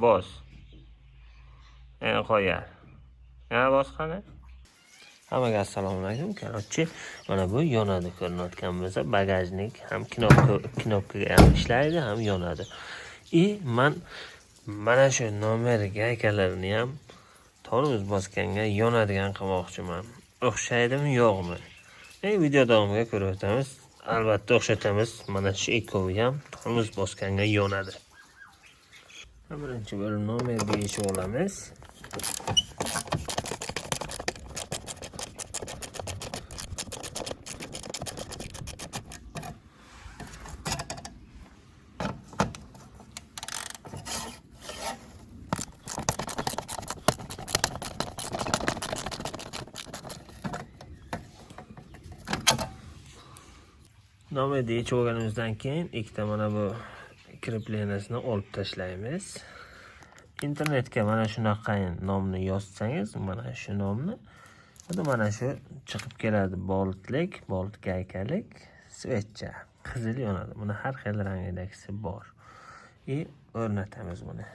bos. Yana qo'yar. Yana bos qani. Hammaga assalomu alaykum. Korotchi, mana bu yonadi ko'rinayotgan bo'lsa, bagajnik ham knopkaga ham ishlaydi, ham yonadi. Mana shu nomer gaykalarini ham tormoz bosganga yonadigan qilmoqchiman. O'xshaydimi, yo'qmi? Video davomiga ko'rib o'tamiz. Albatta o'xshatamiz. Mana shu ikkovi ham tormoz bosganga yonadi. Birinchi bo'lib nomer deyishib olamiz. Nomer deyishib olganimizdan keyin ikkita mana bu krepleniyasini olib tashlaymiz. Internetga mana shunaqa nomni yozsangiz, mana shu nomni, mana shu chiqib keladi. Bolt gaykalik, svechcha, qizil yonadi. Buni har xil rangdagisi bor. O'rnatamiz buni.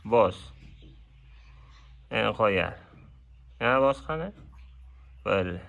Bos. Yana qo'yar. Yana bos qani. Bo'ldi.